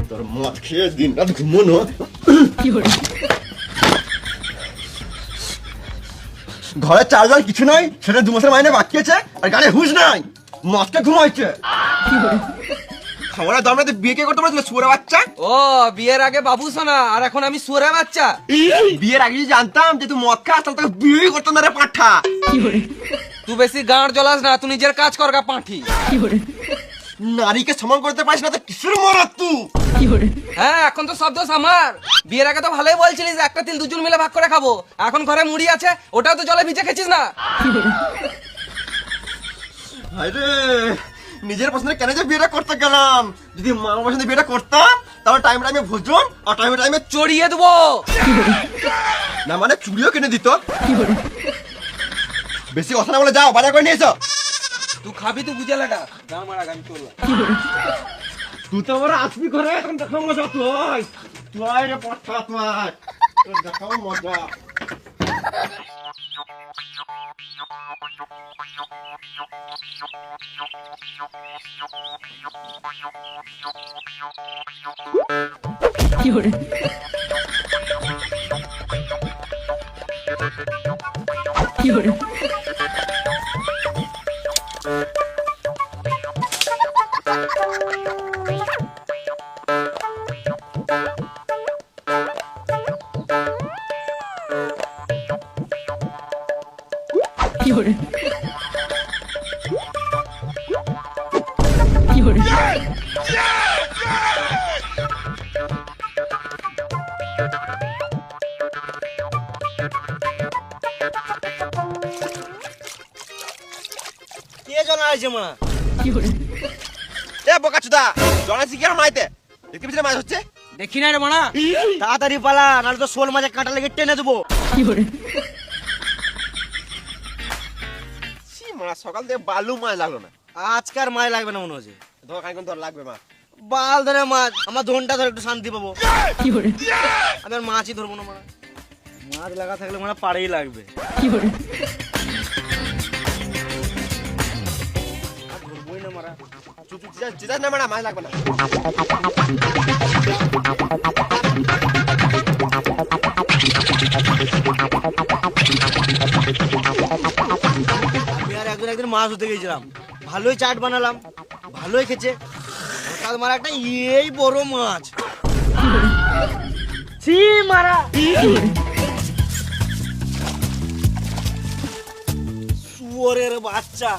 তোর মদ খেয়ে দিন রাত ঘুমোনো। ঘরে চার্জার কিছু নাই, সেটা 2 মাসের মাইনে বাকি আছে, আর গাড়ি হুঁশ নাই, মদকে ঘুমাইছে। খাওয়ার দাম রাতে বিয়ে কে করতে পারছিল শুয়োরে বাচ্চা? ও বিয়ের আগে বাবু সোনা, আর এখন আমি সুরে বাচ্চা। বিয়ের আগে যদি জানতাম যে তুই মদ খাস তাহলে তোকে বিয়ে করতাম না রে পাঠা। তুই বেশি গাঁড় জ্বলাস না, তুই নিজের কাজ কর গা পাঁঠি। নারীকে সমান করতে পারিস না তো কিসের মরাত তুই? হ্যাঁ এখন তো সব দোষ আমার। বিয়ের আগে তো ভালোই বলছিলিস একটা তিল দুজন মিলে ভাগ করে খাবো, এখন ঘরে মুড়ি আছে ওটাও তো জলে ভিজে খেছিস না। আরে নিজের পছন্দের কেন যে বিয়েটা করতে গেলাম? যদি মা পছন্দের বিয়েটা করতাম তাহলে টাইম টাইমে ভোজন আর টাইমে টাইমে চড়িয়ে দেবো। না মানে চুড়িও কিনে দিত। বেশি কথা না বলে যাও, বাজার করে নিয়ে এসো। তুই খাবি তুই বুঝে লাগা, না মারা গান চললাম। তুই তো আমার আসবি ঘরে, এখন দেখাও মজা। তুই তুই রে পাঠা, তুই দেখাও মজা। কে জন আইছে মা? এ বোকাচুদা, জনাসি কি আর মাইতে? দেখতে পিছনে মাছ হচ্ছে? দেখি না রে মানা, তাড়াতাড়ি পালা, নাহলে তো শোল মাঝে কাঁটা লেগে টেনে দেবো। ছি মাছ, সকাল থেকে বালু মাছ লাগলো না। আজকার মাছ লাগবে না মনে হচ্ছে। ধর খানিকক্ষণ ধর লাগবে মাছ। বাল ধরে মাছ, আমার ধনটা ধরে একটু শান্তি পাবো। আমি আর মাছই ধরবো না মারা, মাছ লাগা থাকলে মানে পাড়েই লাগবে। আর ধরবোই না মারা। চিতাস না মারা, মাছ লাগবে না। আমি আর একদিন মাছ ধরতে গেছিলাম, ভালোই চাট বানালাম, ভালোই খেছে। হঠাৎ মারা একটা এই বড় মাছ, ছি মারা। শুয়োরের বাচ্চা।